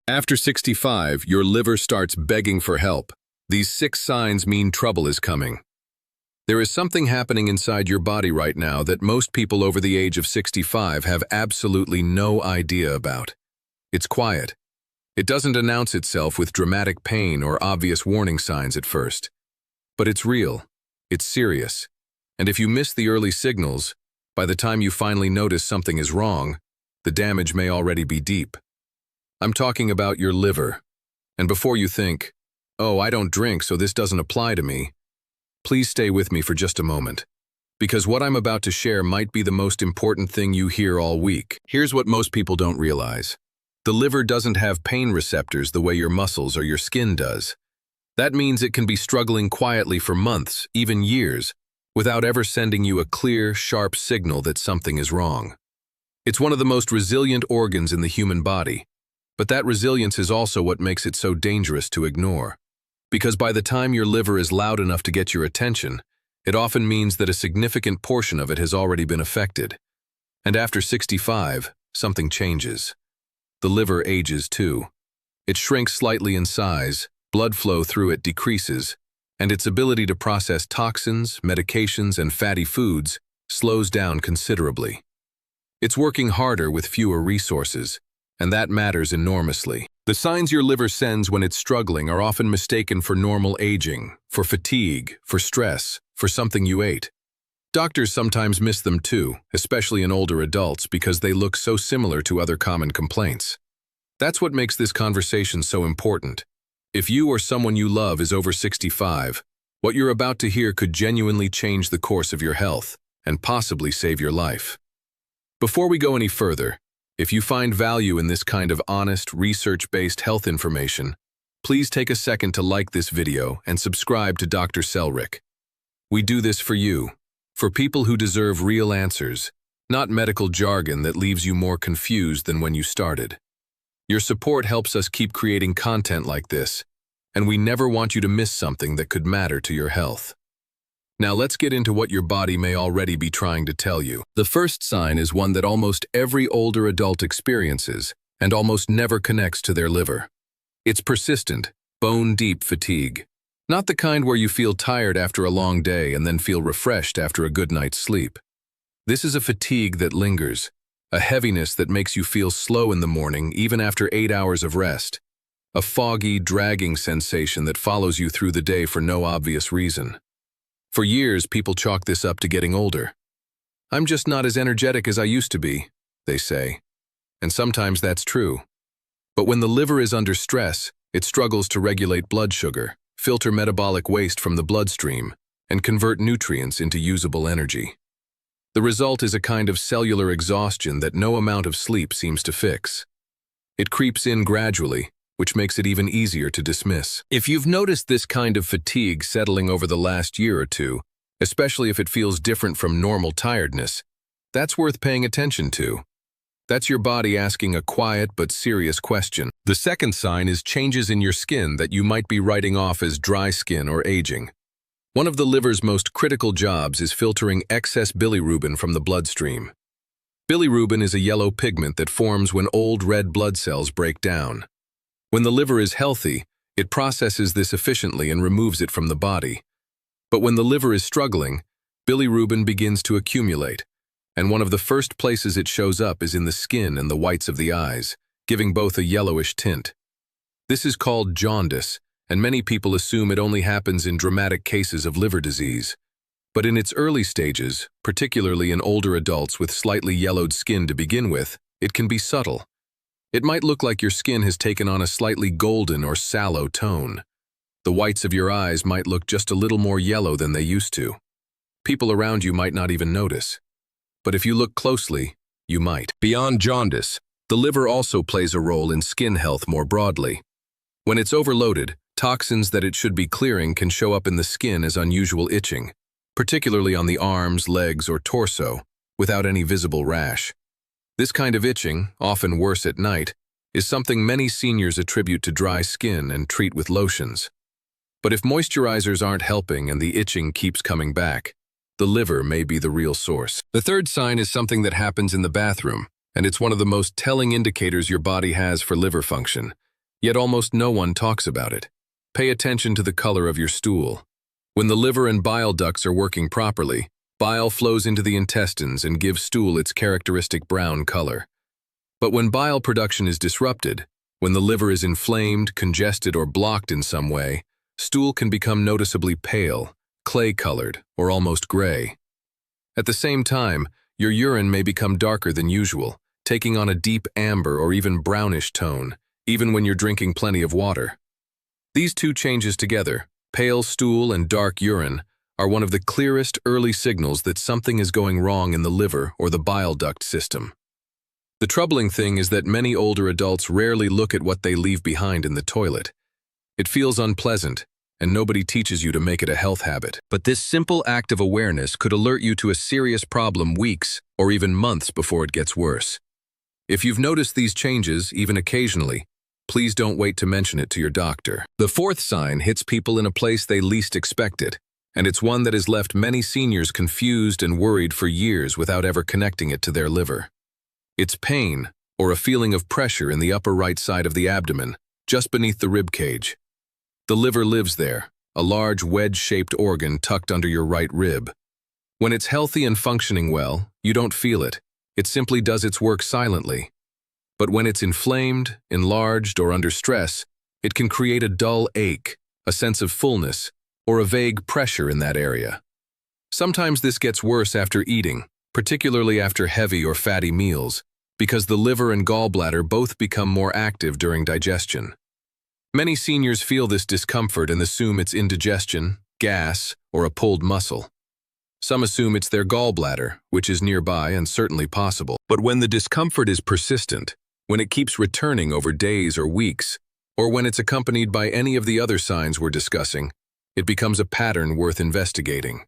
After 65, your liver starts begging for help. These 6 signs mean trouble is coming. There is something happening inside your body right now that most people over the age of 65 have absolutely no idea about. It's quiet. It doesn't announce itself with dramatic pain or obvious warning signs at first. But it's real. It's serious. And if you miss the early signals, by the time you finally notice something is wrong, the damage may already be deep. I'm talking about your liver. And before you think, oh, I don't drink, so this doesn't apply to me, please stay with me for just a moment. Because what I'm about to share might be the most important thing you hear all week. Here's what most people don't realize. The liver doesn't have pain receptors the way your muscles or your skin does. That means it can be struggling quietly for months, even years, without ever sending you a clear, sharp signal that something is wrong. It's one of the most resilient organs in the human body. But that resilience is also what makes it so dangerous to ignore. Because by the time your liver is loud enough to get your attention, it often means that a significant portion of it has already been affected. And after 65, something changes. The liver ages too. It shrinks slightly in size, blood flow through it decreases, and its ability to process toxins, medications, and fatty foods slows down considerably. It's working harder with fewer resources, and that matters enormously. The signs your liver sends when it's struggling are often mistaken for normal aging, for fatigue, for stress, for something you ate. Doctors sometimes miss them too, especially in older adults, because they look so similar to other common complaints. That's what makes this conversation so important. If you or someone you love is over 65, what you're about to hear could genuinely change the course of your health and possibly save your life. Before we go any further, if you find value in this kind of honest, research-based health information, please take a second to like this video and subscribe to Dr.Selric. We do this for you, for people who deserve real answers, not medical jargon that leaves you more confused than when you started. Your support helps us keep creating content like this, and we never want you to miss something that could matter to your health. Now let's get into what your body may already be trying to tell you. The first sign is one that almost every older adult experiences and almost never connects to their liver. It's persistent, bone-deep fatigue. Not the kind where you feel tired after a long day and then feel refreshed after a good night's sleep. This is a fatigue that lingers, a heaviness that makes you feel slow in the morning even after 8 hours of rest, a foggy, dragging sensation that follows you through the day for no obvious reason. For years, people chalk this up to getting older. I'm just not as energetic as I used to be, they say. And sometimes that's true. But when the liver is under stress, it struggles to regulate blood sugar, filter metabolic waste from the bloodstream, and convert nutrients into usable energy. The result is a kind of cellular exhaustion that no amount of sleep seems to fix. It creeps in gradually, which makes it even easier to dismiss. If you've noticed this kind of fatigue settling over the last year or two, especially if it feels different from normal tiredness, that's worth paying attention to. That's your body asking a quiet but serious question. The second sign is changes in your skin that you might be writing off as dry skin or aging. One of the liver's most critical jobs is filtering excess bilirubin from the bloodstream. Bilirubin is a yellow pigment that forms when old red blood cells break down. When the liver is healthy, it processes this efficiently and removes it from the body. But when the liver is struggling, bilirubin begins to accumulate, and one of the first places it shows up is in the skin and the whites of the eyes, giving both a yellowish tint. This is called jaundice, and many people assume it only happens in dramatic cases of liver disease. But in its early stages, particularly in older adults with slightly yellowed skin to begin with, it can be subtle. It might look like your skin has taken on a slightly golden or sallow tone. The whites of your eyes might look just a little more yellow than they used to. People around you might not even notice. But if you look closely, you might. Beyond jaundice, the liver also plays a role in skin health more broadly. When it's overloaded, toxins that it should be clearing can show up in the skin as unusual itching, particularly on the arms, legs, or torso, without any visible rash. This kind of itching, often worse at night, is something many seniors attribute to dry skin and treat with lotions. But if moisturizers aren't helping and the itching keeps coming back, the liver may be the real source. The third sign is something that happens in the bathroom, and it's one of the most telling indicators your body has for liver function. Yet almost no one talks about it. Pay attention to the color of your stool. When the liver and bile ducts are working properly, bile flows into the intestines and gives stool its characteristic brown color. But when bile production is disrupted, when the liver is inflamed, congested, or blocked in some way, stool can become noticeably pale, clay-colored, or almost gray. At the same time, your urine may become darker than usual, taking on a deep amber or even brownish tone, even when you're drinking plenty of water. These two changes together, pale stool and dark urine, are one of the clearest early signals that something is going wrong in the liver or the bile duct system. The troubling thing is that many older adults rarely look at what they leave behind in the toilet. It feels unpleasant, and nobody teaches you to make it a health habit. But this simple act of awareness could alert you to a serious problem weeks or even months before it gets worse. If you've noticed these changes, even occasionally, please don't wait to mention it to your doctor. The fourth sign hits people in a place they least expect it, and it's one that has left many seniors confused and worried for years without ever connecting it to their liver. It's pain, or a feeling of pressure in the upper right side of the abdomen, just beneath the rib cage. The liver lives there, a large wedge-shaped organ tucked under your right rib. When it's healthy and functioning well, you don't feel it. It simply does its work silently. But when it's inflamed, enlarged, or under stress, it can create a dull ache, a sense of fullness, or a vague pressure in that area. Sometimes this gets worse after eating, particularly after heavy or fatty meals, because the liver and gallbladder both become more active during digestion. Many seniors feel this discomfort and assume it's indigestion, gas, or a pulled muscle. Some assume it's their gallbladder, which is nearby and certainly possible. But when the discomfort is persistent, when it keeps returning over days or weeks, or when it's accompanied by any of the other signs we're discussing, it becomes a pattern worth investigating.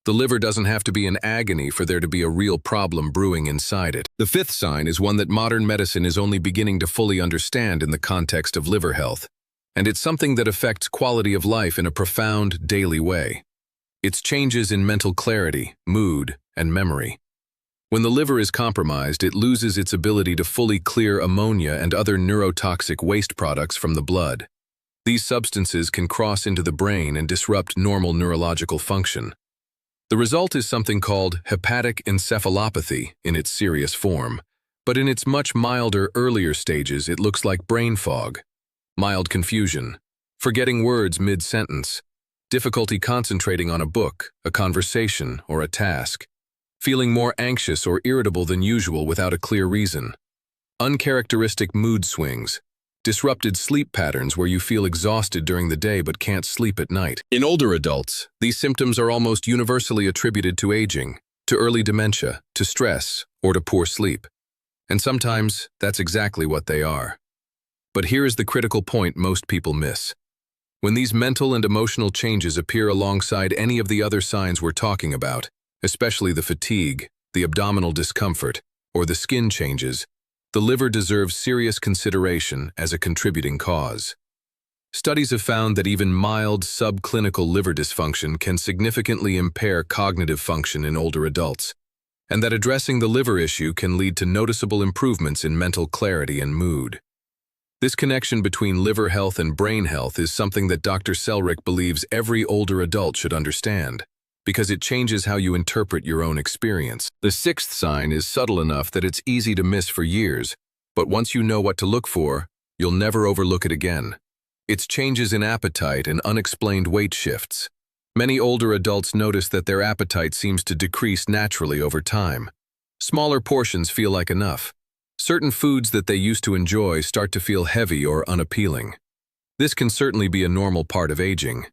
The liver doesn't have to be in agony for there to be a real problem brewing inside it. The fifth sign is one that modern medicine is only beginning to fully understand in the context of liver health, and it's something that affects quality of life in a profound, daily way. It's changes in mental clarity, mood, and memory. When the liver is compromised, it loses its ability to fully clear ammonia and other neurotoxic waste products from the blood. These substances can cross into the brain and disrupt normal neurological function. The result is something called hepatic encephalopathy in its serious form, but in its much milder earlier stages it looks like brain fog, mild confusion, forgetting words mid-sentence, difficulty concentrating on a book, a conversation, or a task, feeling more anxious or irritable than usual without a clear reason, uncharacteristic mood swings, disrupted sleep patterns where you feel exhausted during the day but can't sleep at night. In older adults, these symptoms are almost universally attributed to aging, to early dementia, to stress, or to poor sleep. And sometimes that's exactly what they are. But here is the critical point most people miss. When these mental and emotional changes appear alongside any of the other signs we're talking about, especially the fatigue, the abdominal discomfort, or the skin changes, the liver deserves serious consideration as a contributing cause. Studies have found that even mild subclinical liver dysfunction can significantly impair cognitive function in older adults, and that addressing the liver issue can lead to noticeable improvements in mental clarity and mood. This connection between liver health and brain health is something that Dr.Selric believes every older adult should understand, because it changes how you interpret your own experience. The sixth sign is subtle enough that it's easy to miss for years, but once you know what to look for, you'll never overlook it again. It's changes in appetite and unexplained weight shifts. Many older adults notice that their appetite seems to decrease naturally over time. Smaller portions feel like enough. Certain foods that they used to enjoy start to feel heavy or unappealing. This can certainly be a normal part of aging.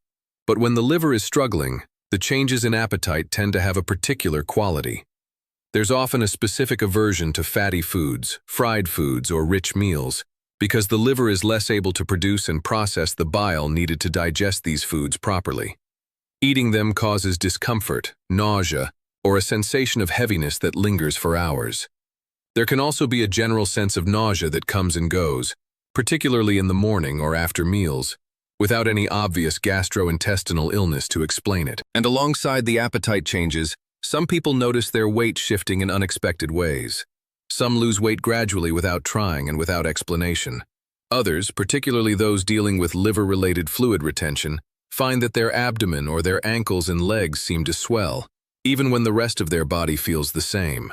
But when the liver is struggling, the changes in appetite tend to have a particular quality. There's often a specific aversion to fatty foods, fried foods, or rich meals, because the liver is less able to produce and process the bile needed to digest these foods properly. Eating them causes discomfort, nausea, or a sensation of heaviness that lingers for hours. There can also be a general sense of nausea that comes and goes, particularly in the morning or after meals, without any obvious gastrointestinal illness to explain it. And alongside the appetite changes, some people notice their weight shifting in unexpected ways. Some lose weight gradually without trying and without explanation. Others, particularly those dealing with liver-related fluid retention, find that their abdomen or their ankles and legs seem to swell, even when the rest of their body feels the same.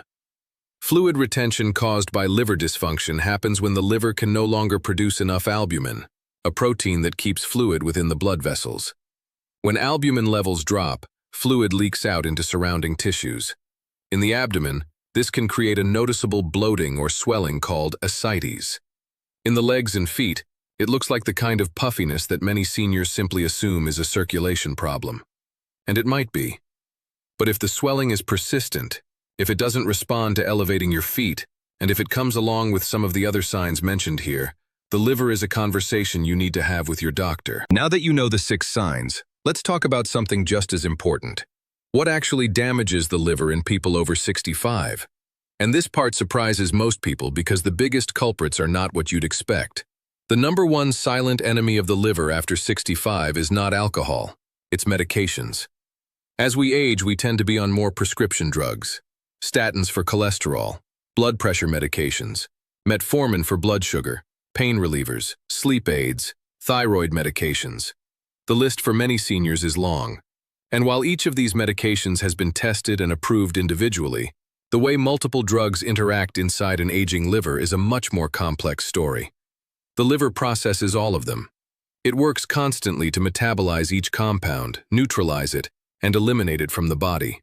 Fluid retention caused by liver dysfunction happens when the liver can no longer produce enough albumin, a protein that keeps fluid within the blood vessels. When albumin levels drop, fluid leaks out into surrounding tissues. In the abdomen, this can create a noticeable bloating or swelling called ascites. In the legs and feet, it looks like the kind of puffiness that many seniors simply assume is a circulation problem. And it might be. But if the swelling is persistent, if it doesn't respond to elevating your feet, and if it comes along with some of the other signs mentioned here, the liver is a conversation you need to have with your doctor. Now that you know the 6 signs, let's talk about something just as important. What actually damages the liver in people over 65? And this part surprises most people because the biggest culprits are not what you'd expect. The number one silent enemy of the liver after 65 is not alcohol, it's medications. As we age, we tend to be on more prescription drugs. Statins for cholesterol, blood pressure medications, metformin for blood sugar, pain relievers, sleep aids, thyroid medications. The list for many seniors is long. And while each of these medications has been tested and approved individually, the way multiple drugs interact inside an aging liver is a much more complex story. The liver processes all of them. It works constantly to metabolize each compound, neutralize it, and eliminate it from the body.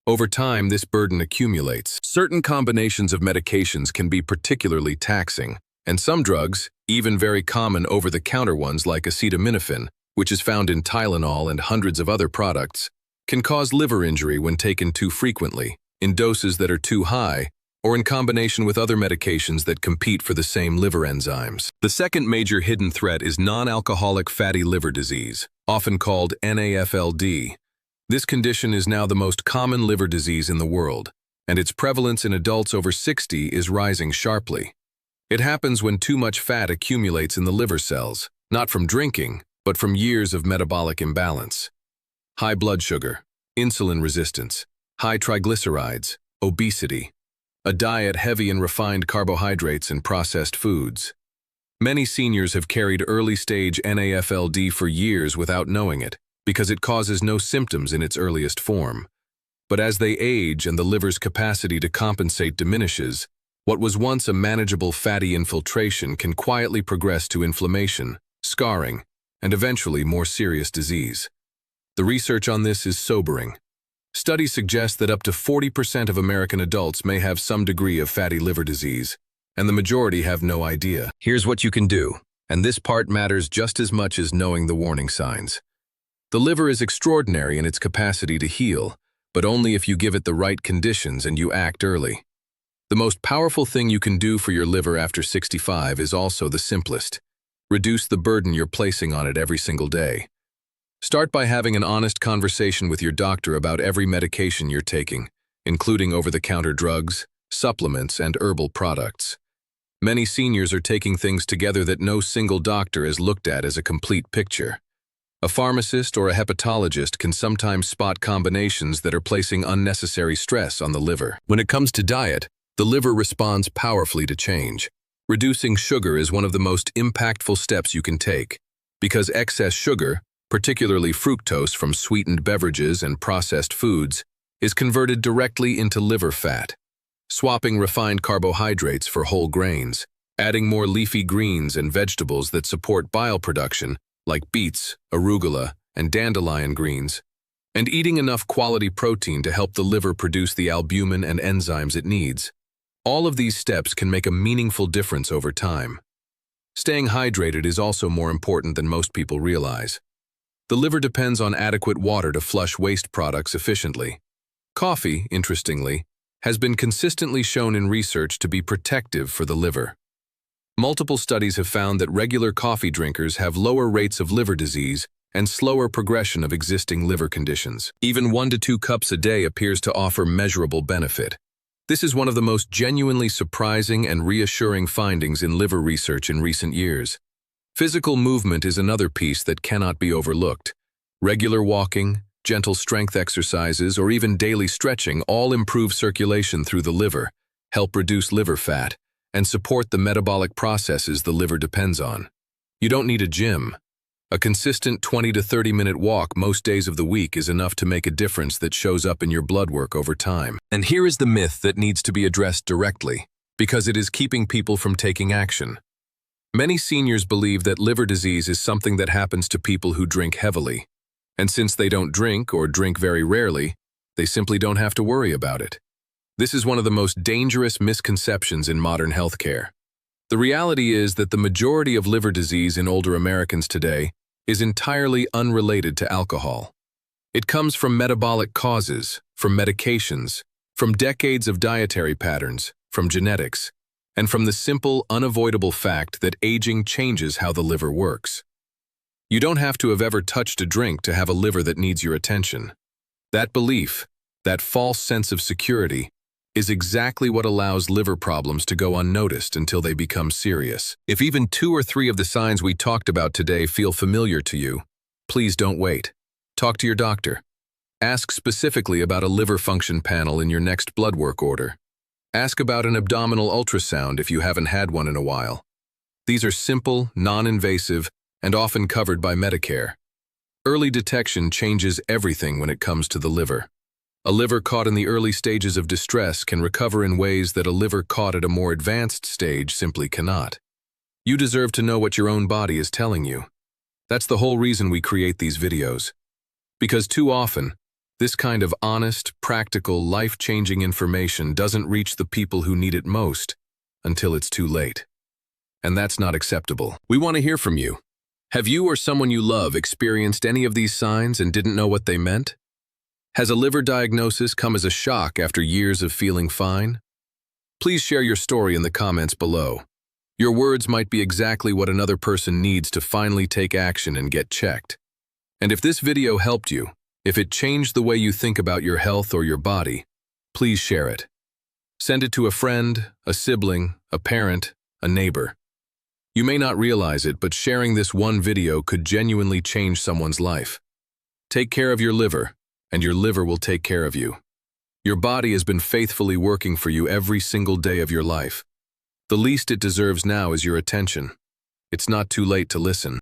Over time, this burden accumulates. Certain combinations of medications can be particularly taxing, and some drugs, even very common over-the-counter ones like acetaminophen, which is found in Tylenol and hundreds of other products, can cause liver injury when taken too frequently, in doses that are too high, or in combination with other medications that compete for the same liver enzymes. The second major hidden threat is non-alcoholic fatty liver disease, often called NAFLD. This condition is now the most common liver disease in the world, and its prevalence in adults over 60 is rising sharply. It happens when too much fat accumulates in the liver cells, not from drinking, but from years of metabolic imbalance. High blood sugar, insulin resistance, high triglycerides, obesity, a diet heavy in refined carbohydrates and processed foods. Many seniors have carried early-stage NAFLD for years without knowing it, because it causes no symptoms in its earliest form. But as they age and the liver's capacity to compensate diminishes, what was once a manageable fatty infiltration can quietly progress to inflammation, scarring, and eventually more serious disease. The research on this is sobering. Studies suggest that up to 40% of American adults may have some degree of fatty liver disease, and the majority have no idea. Here's what you can do, and this part matters just as much as knowing the warning signs. The liver is extraordinary in its capacity to heal, but only if you give it the right conditions and you act early. The most powerful thing you can do for your liver after 65 is also the simplest. Reduce the burden you're placing on it every single day. Start by having an honest conversation with your doctor about every medication you're taking, including over-the-counter drugs, supplements, and herbal products. Many seniors are taking things together that no single doctor has looked at as a complete picture. A pharmacist or a hepatologist can sometimes spot combinations that are placing unnecessary stress on the liver. When it comes to diet, the liver responds powerfully to change. Reducing sugar is one of the most impactful steps you can take, because excess sugar, particularly fructose from sweetened beverages and processed foods, is converted directly into liver fat. Swapping refined carbohydrates for whole grains, adding more leafy greens and vegetables that support bile production, like beets, arugula, and dandelion greens, and eating enough quality protein to help the liver produce the albumin and enzymes it needs. All of these steps can make a meaningful difference over time. Staying hydrated is also more important than most people realize. The liver depends on adequate water to flush waste products efficiently. Coffee, interestingly, has been consistently shown in research to be protective for the liver. Multiple studies have found that regular coffee drinkers have lower rates of liver disease and slower progression of existing liver conditions. Even 1 to 2 cups a day appears to offer measurable benefit. This is one of the most genuinely surprising and reassuring findings in liver research in recent years. Physical movement is another piece that cannot be overlooked. Regular walking, gentle strength exercises, or even daily stretching all improve circulation through the liver, help reduce liver fat, and support the metabolic processes the liver depends on. You don't need a gym. A consistent 20 to 30-minute walk most days of the week is enough to make a difference that shows up in your blood work over time. And here is the myth that needs to be addressed directly, because it is keeping people from taking action. Many seniors believe that liver disease is something that happens to people who drink heavily. And since they don't drink or drink very rarely, they simply don't have to worry about it. This is one of the most dangerous misconceptions in modern healthcare. The reality is that the majority of liver disease in older Americans today is entirely unrelated to alcohol. It comes from metabolic causes, from medications, from decades of dietary patterns, from genetics, and from the simple, unavoidable fact that aging changes how the liver works. You don't have to have ever touched a drink to have a liver that needs your attention. That belief, that false sense of security, is exactly what allows liver problems to go unnoticed until they become serious. If even 2 or 3 of the signs we talked about today feel familiar to you, please don't wait. Talk to your doctor. Ask specifically about a liver function panel in your next blood work order. Ask about an abdominal ultrasound if you haven't had one in a while. These are simple, non-invasive, and often covered by Medicare. Early detection changes everything when it comes to the liver. A liver caught in the early stages of distress can recover in ways that a liver caught at a more advanced stage simply cannot. You deserve to know what your own body is telling you. That's the whole reason we create these videos. Because too often, this kind of honest, practical, life-changing information doesn't reach the people who need it most until it's too late. And that's not acceptable. We want to hear from you. Have you or someone you love experienced any of these signs and didn't know what they meant? Has a liver diagnosis come as a shock after years of feeling fine? Please share your story in the comments below. Your words might be exactly what another person needs to finally take action and get checked. And if this video helped you, if it changed the way you think about your health or your body, please share it. Send it to a friend, a sibling, a parent, a neighbor. You may not realize it, but sharing this one video could genuinely change someone's life. Take care of your liver, and your liver will take care of you. Your body has been faithfully working for you every single day of your life. The least it deserves now is your attention. It's not too late to listen.